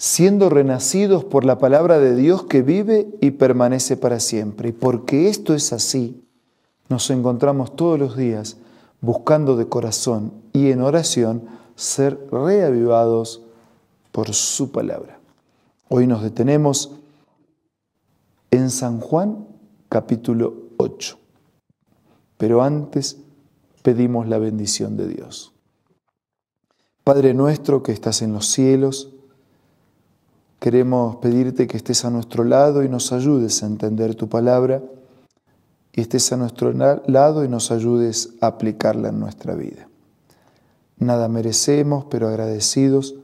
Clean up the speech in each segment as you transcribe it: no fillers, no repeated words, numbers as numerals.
siendo renacidos por la palabra de Dios que vive y permanece para siempre. Y porque esto es así, nos encontramos todos los días buscando de corazón y en oración ser reavivados por su palabra. Hoy nos detenemos en San Juan, capítulo 8. Pero antes pedimos la bendición de Dios. Padre nuestro que estás en los cielos, queremos pedirte que estés a nuestro lado y nos ayudes a entender tu palabra, y estés a nuestro lado y nos ayudes a aplicarla en nuestra vida. Nada merecemos, pero agradecidos,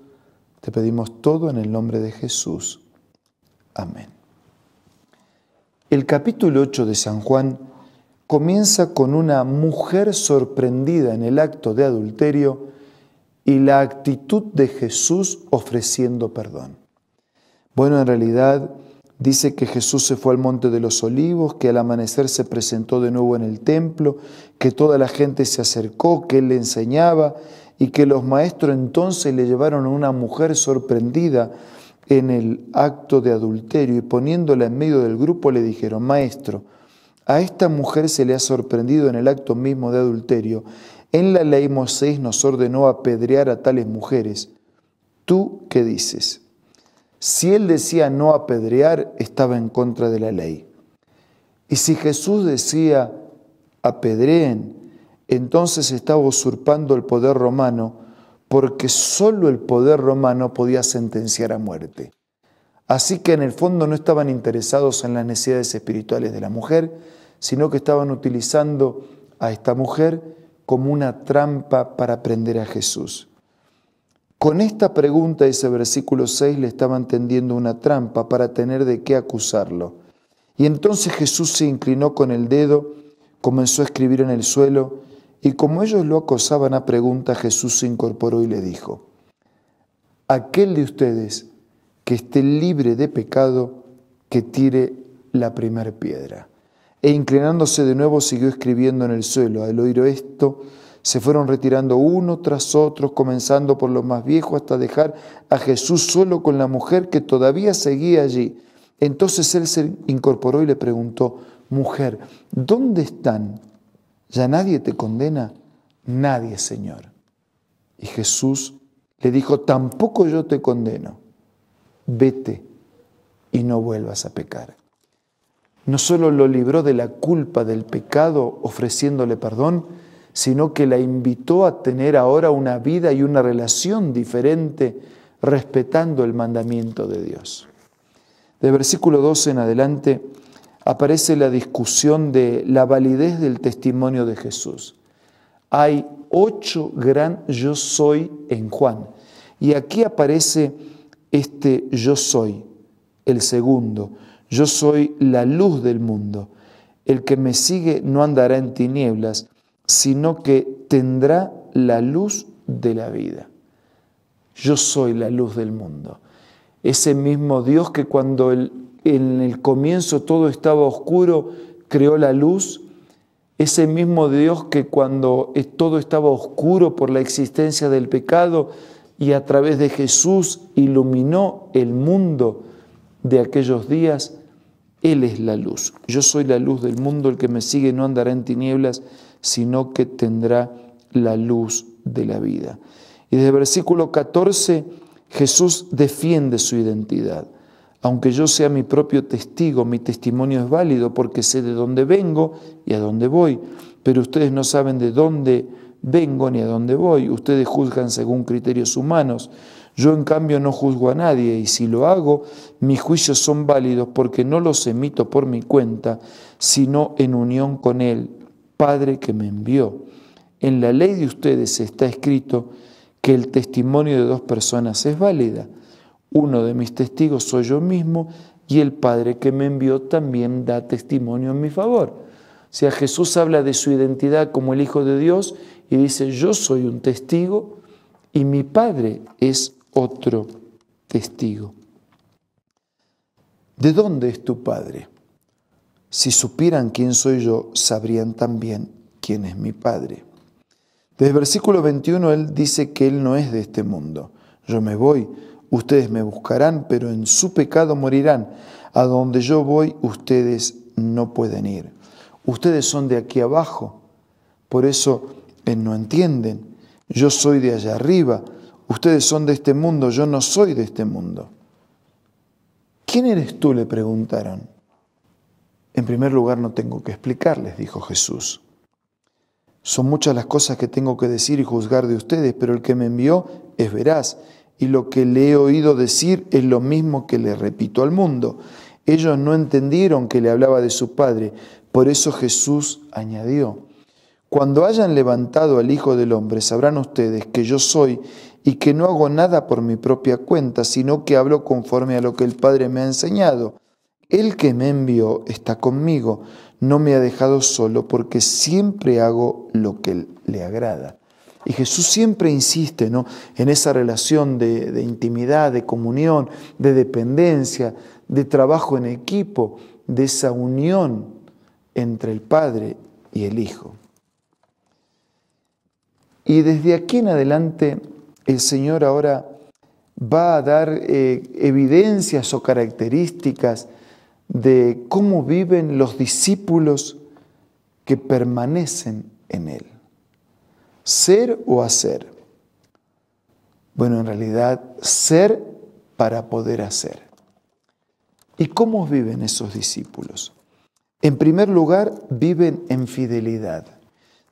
te pedimos todo en el nombre de Jesús. Amén. El capítulo 8 de San Juan comienza con una mujer sorprendida en el acto de adulterio y la actitud de Jesús ofreciendo perdón. Bueno, en realidad dice que Jesús se fue al Monte de los Olivos, que al amanecer se presentó de nuevo en el templo, que toda la gente se acercó, que Él le enseñaba y que los maestros entonces le llevaron a una mujer sorprendida en el acto de adulterio y poniéndola en medio del grupo le dijeron: Maestro, a esta mujer se le ha sorprendido en el acto mismo de adulterio. En la ley Moisés nos ordenó apedrear a tales mujeres. ¿Tú qué dices? Si él decía no apedrear, estaba en contra de la ley. Y si Jesús decía apedreen, entonces estaba usurpando el poder romano, porque solo el poder romano podía sentenciar a muerte. Así que en el fondo no estaban interesados en las necesidades espirituales de la mujer, sino que estaban utilizando a esta mujer como una trampa para prender a Jesús. Con esta pregunta, ese versículo 6, le estaban tendiendo una trampa para tener de qué acusarlo. Y entonces Jesús se inclinó con el dedo, comenzó a escribir en el suelo, y como ellos lo acosaban a preguntas, Jesús se incorporó y le dijo: aquel de ustedes que esté libre de pecado, que tire la primera piedra. E inclinándose de nuevo siguió escribiendo en el suelo. Al oír esto, se fueron retirando uno tras otro, comenzando por los más viejos hasta dejar a Jesús solo con la mujer que todavía seguía allí. Entonces él se incorporó y le preguntó: mujer, ¿dónde están? ¿Ya nadie te condena? Nadie, Señor. Y Jesús le dijo: tampoco yo te condeno. Vete y no vuelvas a pecar. No solo lo libró de la culpa del pecado ofreciéndole perdón, sino que la invitó a tener ahora una vida y una relación diferente, respetando el mandamiento de Dios. De versículo 12 en adelante aparece la discusión de la validez del testimonio de Jesús. Hay 8 gran yo soy en Juan, y aquí aparece este yo soy, el segundo. Yo soy la luz del mundo. El que me sigue no andará en tinieblas, sino que tendrá la luz de la vida. Yo soy la luz del mundo. Ese mismo Dios que cuando en el comienzo todo estaba oscuro, creó la luz. Ese mismo Dios que cuando todo estaba oscuro por la existencia del pecado y a través de Jesús iluminó el mundo de aquellos días, Él es la luz. Yo soy la luz del mundo, el que me sigue no andará en tinieblas, sino que tendrá la luz de la vida. Y desde el versículo 14, Jesús defiende su identidad. Aunque yo sea mi propio testigo, mi testimonio es válido porque sé de dónde vengo y a dónde voy, pero ustedes no saben de dónde vengo ni a dónde voy. Ustedes juzgan según criterios humanos. Yo, en cambio, no juzgo a nadie, y si lo hago, mis juicios son válidos porque no los emito por mi cuenta, sino en unión con el Padre que me envió. En la ley de ustedes está escrito que el testimonio de 2 personas es válida. Uno de mis testigos soy yo mismo, y el Padre que me envió también da testimonio en mi favor. O sea, Jesús habla de su identidad como el Hijo de Dios y dice: yo soy un testigo y mi Padre es otro testigo. ¿De dónde es tu Padre? Si supieran quién soy yo, sabrían también quién es mi Padre. Desde el versículo 21 él dice que él no es de este mundo. Yo me voy, ustedes me buscarán, pero en su pecado morirán. A donde yo voy, ustedes no pueden ir. Ustedes son de aquí abajo, por eso no entienden. Yo soy de allá arriba, ustedes son de este mundo, yo no soy de este mundo. ¿Quién eres tú?, le preguntaron. En primer lugar, no tengo que explicarles, dijo Jesús. Son muchas las cosas que tengo que decir y juzgar de ustedes, pero el que me envió es veraz, y lo que le he oído decir es lo mismo que le repito al mundo. Ellos no entendieron que le hablaba de su Padre, por eso Jesús añadió: cuando hayan levantado al Hijo del Hombre, sabrán ustedes que yo soy y que no hago nada por mi propia cuenta, sino que hablo conforme a lo que el Padre me ha enseñado. El que me envió está conmigo, no me ha dejado solo, porque siempre hago lo que le agrada. Y Jesús siempre insiste, ¿no?, en esa relación de intimidad, de comunión, de dependencia, de trabajo en equipo, de esa unión entre el Padre y el Hijo. Y desde aquí en adelante el Señor ahora va a dar evidencias o características de cómo viven los discípulos que permanecen en Él. ¿Ser o hacer? Bueno, en realidad, ser para poder hacer. ¿Y cómo viven esos discípulos? En primer lugar, viven en fidelidad.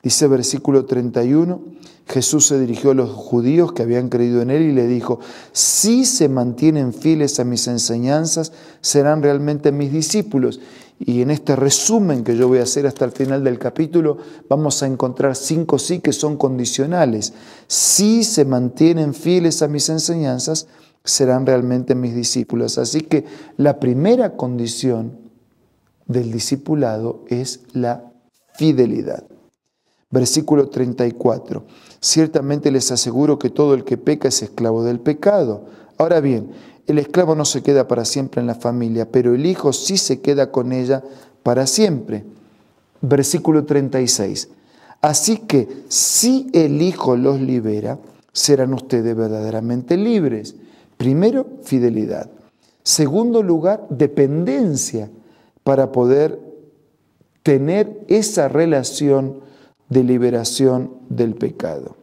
Dice versículo 31, Jesús se dirigió a los judíos que habían creído en Él y le dijo: si se mantienen fieles a mis enseñanzas, serán realmente mis discípulos. Y en este resumen que yo voy a hacer hasta el final del capítulo, vamos a encontrar 5 sí que son condicionales. Si se mantienen fieles a mis enseñanzas, serán realmente mis discípulos. Así que la primera condición del discipulado es la fidelidad. Versículo 34. Ciertamente les aseguro que todo el que peca es esclavo del pecado. Ahora bien, el esclavo no se queda para siempre en la familia, pero el hijo sí se queda con ella para siempre. Versículo 36. Así que si el Hijo los libera, serán ustedes verdaderamente libres. Primero, fidelidad. Segundo lugar, dependencia para poder tener esa relación de liberación del pecado.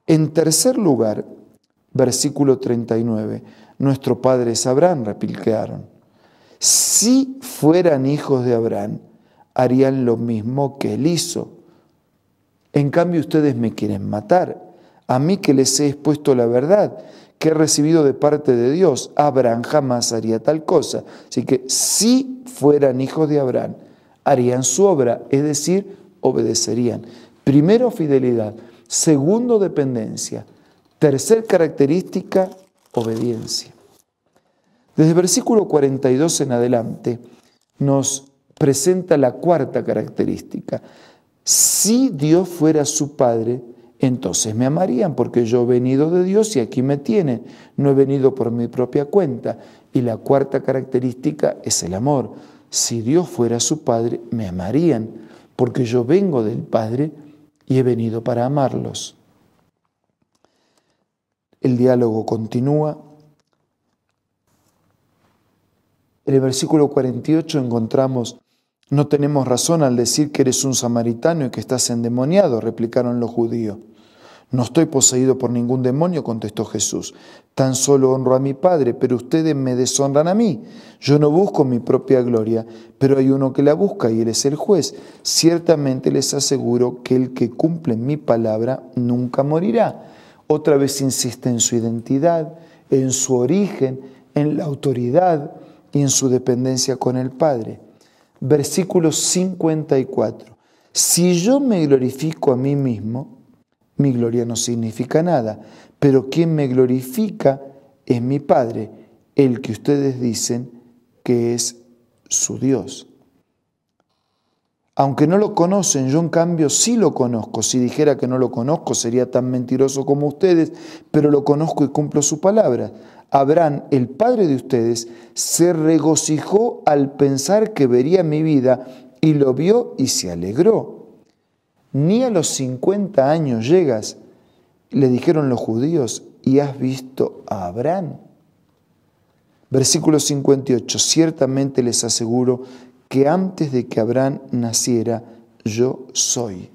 En tercer lugar, versículo 39, nuestro padre es Abraham, replicaron. Si fueran hijos de Abraham, harían lo mismo que él hizo. En cambio, ustedes me quieren matar. A mí que les he expuesto la verdad que he recibido de parte de Dios, Abraham jamás haría tal cosa. Así que si fueran hijos de Abraham, harían su obra, es decir, obedecerían. Primero, fidelidad. Segundo, dependencia. Tercer característica, obediencia. Desde el versículo 42 en adelante nos presenta la cuarta característica. Si Dios fuera su Padre, entonces me amarían, porque yo he venido de Dios y aquí me tienen. No he venido por mi propia cuenta. Y la cuarta característica es el amor. Si Dios fuera su Padre, me amarían, porque yo vengo del Padre y he venido para amarlos. El diálogo continúa. En el versículo 48 encontramos: no tenemos razón al decir que eres un samaritano y que estás endemoniado, replicaron los judíos. No estoy poseído por ningún demonio, contestó Jesús. Tan solo honro a mi Padre, pero ustedes me deshonran a mí. Yo no busco mi propia gloria, pero hay uno que la busca y Él es el juez. Ciertamente les aseguro que el que cumple mi palabra nunca morirá. Otra vez insiste en su identidad, en su origen, en la autoridad y en su dependencia con el Padre. Versículo 54. Si yo me glorifico a mí mismo, mi gloria no significa nada, pero quien me glorifica es mi Padre, el que ustedes dicen que es su Dios. Aunque no lo conocen, yo en cambio sí lo conozco. Si dijera que no lo conozco, sería tan mentiroso como ustedes, pero lo conozco y cumplo su palabra. Abraham, el padre de ustedes, se regocijó al pensar que vería mi vida y lo vio y se alegró. Ni a los 50 años llegas le dijeron los judíos, ¿y has visto a Abraham? Versículo 58, ciertamente les aseguro que antes de que Abraham naciera, yo soy,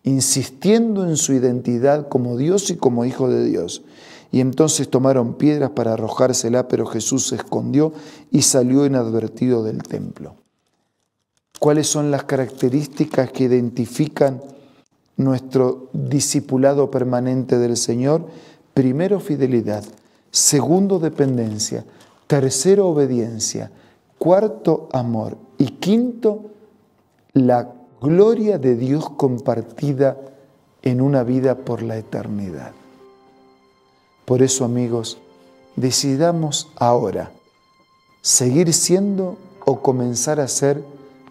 insistiendo en su identidad como Dios y como Hijo de Dios. Y entonces tomaron piedras para arrojársela, pero Jesús se escondió y salió inadvertido del templo. ¿Cuáles son las características que identifican nuestro discipulado permanente del Señor? Primero, fidelidad. Segundo, dependencia. Tercero, obediencia. Cuarto, amor. Y quinto, la gloria de Dios compartida en una vida por la eternidad. Por eso, amigos, decidamos ahora seguir siendo o comenzar a ser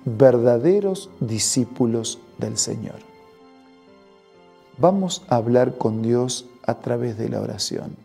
verdaderos discípulos del Señor. Vamos a hablar con Dios a través de la oración.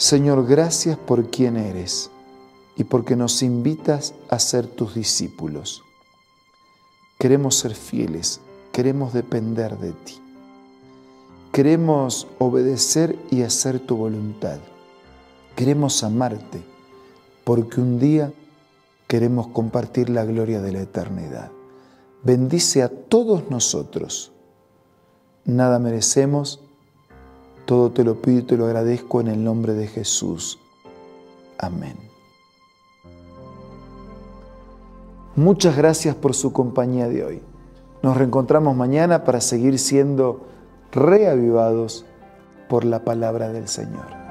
Señor, gracias por quien eres y porque nos invitas a ser tus discípulos. Queremos ser fieles, queremos depender de ti. Queremos obedecer y hacer tu voluntad. Queremos amarte porque un día queremos compartir la gloria de la eternidad. Bendice a todos nosotros. Nada merecemos. Todo te lo pido y te lo agradezco en el nombre de Jesús. Amén. Muchas gracias por su compañía de hoy. Nos reencontramos mañana para seguir siendo reavivados por la palabra del Señor.